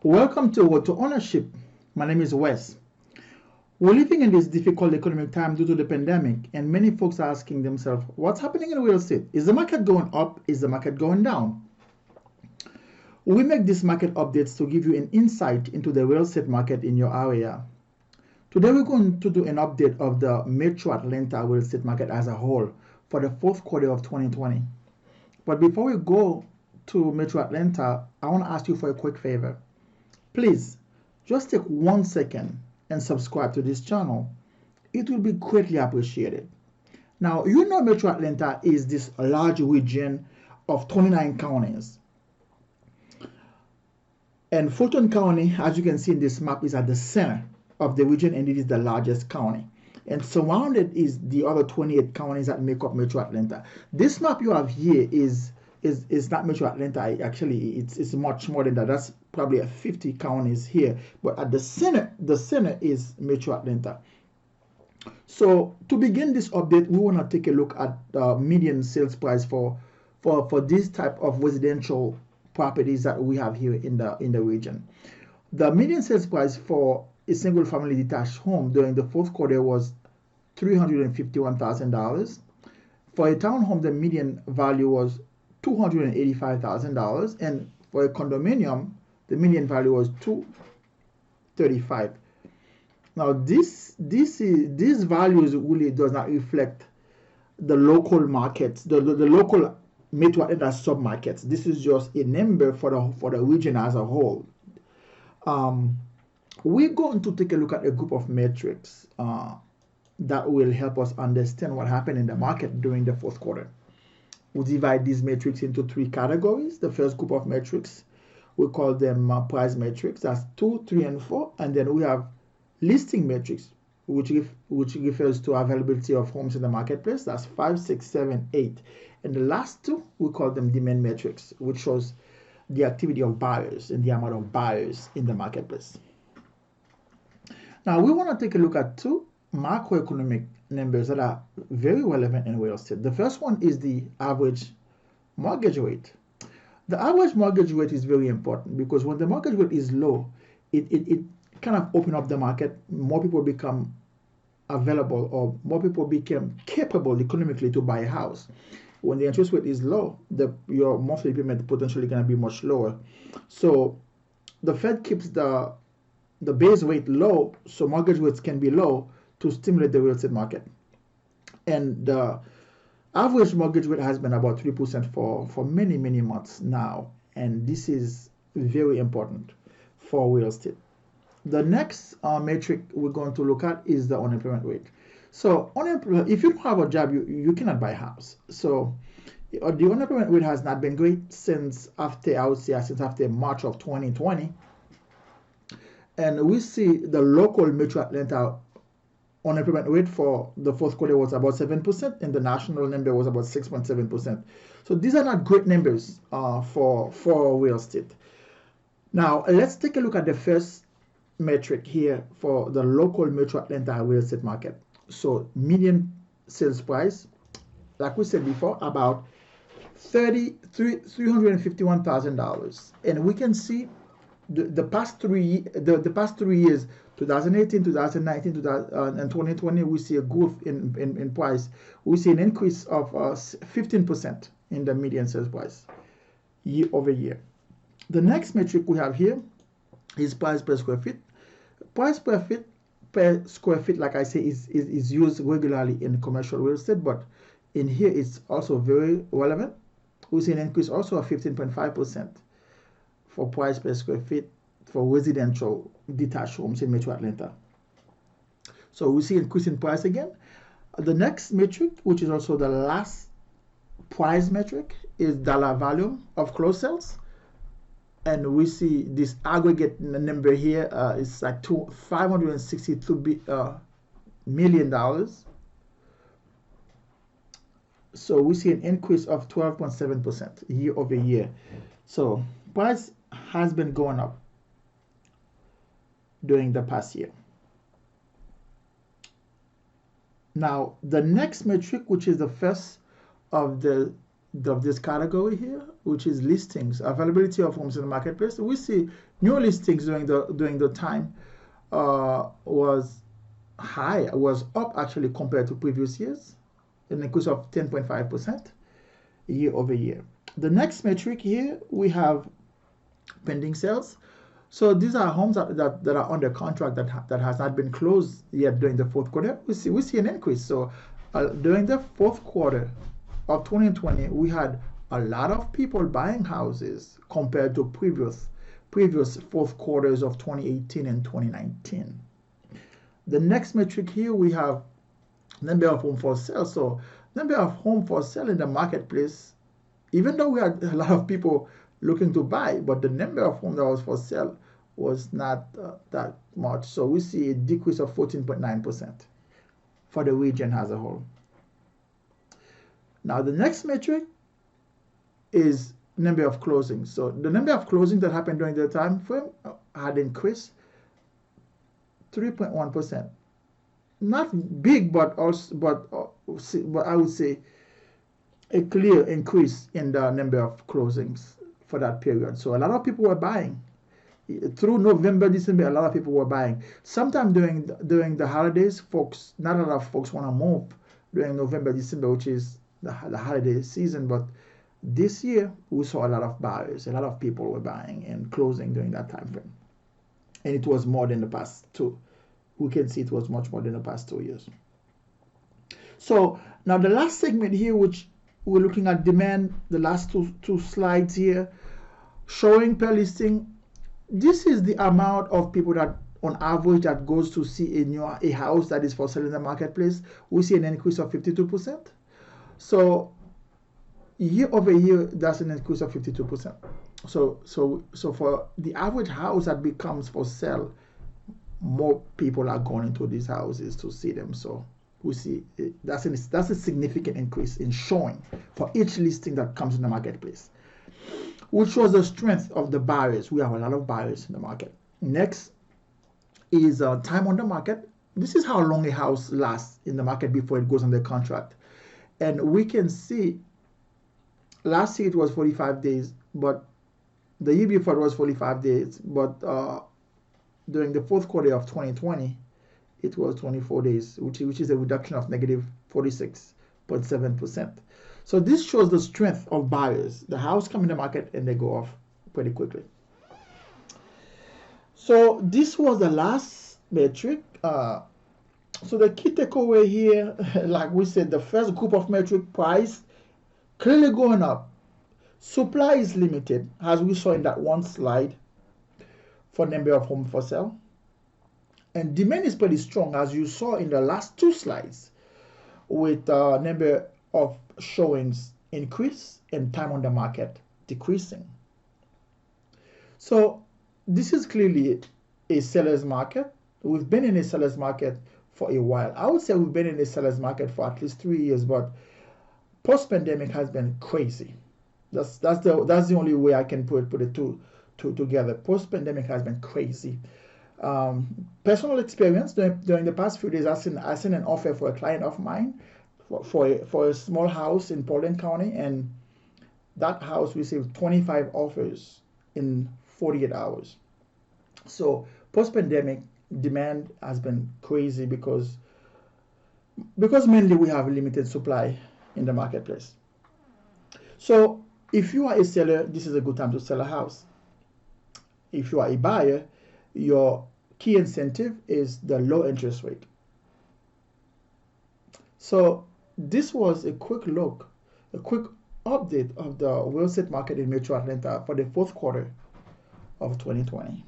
Welcome to Ownership. My name is Wes. We're living in this difficult economic time due to the pandemic, and many folks are asking themselves, what's happening in real estate? Is the market going up? Is the market going down? We make these market updates to give you an insight into the real estate market in your area. Today we're going to do an update of the Metro Atlanta real estate market as a whole for the fourth quarter of 2020. But before we go to Metro Atlanta, I want to ask you for a quick favor. Please, just take 1 second and subscribe to this channel. It will be greatly appreciated. Now, you know Metro Atlanta is this large region of 29 counties. And Fulton County, as you can see in this map, is at the center of the region, and it is the largest county. And surrounded is the other 28 counties that make up Metro Atlanta. This map you have here is not Metro Atlanta. Actually, it's much more than that. That's probably 50 counties here. But at the center is Metro Atlanta. So to begin this update, we want to take a look at the median sales price for this type of residential properties that we have here in the region. The median sales price for a single family detached home during the fourth quarter was $351,000. For a townhome, the median value was $285,000, and for a condominium, the median value was $235,000. Now, these values really does not reflect the local markets, the local Metro Atlanta sub-markets. This is just a number for the region as a whole. We're going to take a look at a group of metrics that will help us understand what happened in the market during the fourth quarter. We divide these metrics into 3 categories. The first group of metrics, we call them price metrics. That's 2, 3, and 4. And then we have listing metrics, which refers to availability of homes in the marketplace. That's 5, 6, 7, 8. And the last 2, we call them demand metrics, which shows the activity of buyers and the amount of buyers in the marketplace. Now, we want to take a look at 2 macroeconomic numbers that are very relevant in real estate. The first one is the average mortgage rate. The average mortgage rate is very important because when the mortgage rate is low, it kind of opens up the market. More people become available, or more people become capable economically to buy a house. When the interest rate is low, your monthly payment potentially going to be much lower. So the Fed keeps the base rate low, so mortgage rates can be low to stimulate the real estate market. And the average mortgage rate has been about 3% for many months now, and this is very important for real estate. The next metric we're going to look at is the unemployment rate. So if you don't have a job, you cannot buy a house. So the unemployment rate has not been great since after March of 2020. And we see the local Metro Atlanta unemployment rate for the fourth quarter was about 7%, and the national number was about 6.7%. So these are not great numbers for real estate. Now, let's take a look at the first metric here for the local Metro Atlanta real estate market. So median sales price, like we said before, about $351,000, and we can see the past 3 years, 2018, 2019, and 2020, we see a growth in price. We see an increase of 15% in the median sales price year over year. The next metric we have here is price per square feet. Price per square feet, like I say, is used regularly in commercial real estate, but in here it's also very relevant. We see an increase also of 15.5% for price per square feet for residential detached homes in Metro Atlanta. So we see increase in price again. The next metric, which is also the last price metric, is dollar value of closed sales. And we see this aggregate number here is like $562 million. So we see an increase of 12.7% year over year. So price has been going up during the past year. Now, the next metric, which is the first of the of this category here, which is listings, availability of homes in the marketplace, we see new listings during the time was high, was up actually compared to previous years, an increase of 10.5% year over year. The next metric here, we have pending sales. So these are homes that are under contract that has not been closed yet during the fourth quarter. We see an increase. So during the fourth quarter of 2020, we had a lot of people buying houses compared to previous fourth quarters of 2018 and 2019. The next metric here, we have number of home for sale. So number of home for sale in the marketplace, even though we had a lot of people looking to buy, but the number of homes that was for sale was not that much. So we see a decrease of 14.9% for the region as a whole. Now the next metric is number of closings. So the number of closings that happened during the time frame had increased 3.1%. Not big, but I would say a clear increase in the number of closings for that period. So a lot of people were buying. Through November, December, a lot of people were buying. Sometime during the holidays, not a lot of folks want to move during November, December, which is the holiday season. But this year, we saw a lot of buyers. A lot of people were buying and closing during that time frame. And it was more than the past two. We can see it was much more than the past 2 years. So now the last segment here, which we're looking at demand, the last two slides here, showing per listing. This is the amount of people that on average that goes to see a house that is for sale in the marketplace. We see an increase of 52%. So year over year, that's an increase of 52%. So for the average house that becomes for sale, more people are going into these houses to see them. So we see that's a significant increase in showing for each listing that comes in the marketplace, which shows the strength of the buyers. We have a lot of buyers in the market. Next is time on the market. This is how long a house lasts in the market before it goes under contract. And we can see last year it was 45 days, but the year before it was 45 days. But during the fourth quarter of 2020, it was 24 days, which is a reduction of negative 46.7%. So this shows the strength of buyers. The house come in the market and they go off pretty quickly. So this was the last metric. So the key takeaway here, like we said, the first group of metric, price clearly going up. Supply is limited, as we saw in that one slide for number of homes for sale. And demand is pretty strong, as you saw in the last two slides, with number of showings increase and time on the market decreasing. So this is clearly a seller's market. We've been in a seller's market for a while. I would say we've been in a seller's market for at least 3 years, but post-pandemic has been crazy. That's the only way I can put it two together. Post-pandemic has been crazy. Personal experience during the past few days, I seen an offer for a client of mine for a small house in Portland County, and that house received 25 offers in 48 hours. So post-pandemic demand has been crazy because mainly we have limited supply in the marketplace. So if you are a seller, this is a good time to sell a house. If you are a buyer, your key incentive is the low interest rate. So this was a quick update of the real estate market in Metro Atlanta for the fourth quarter of 2020.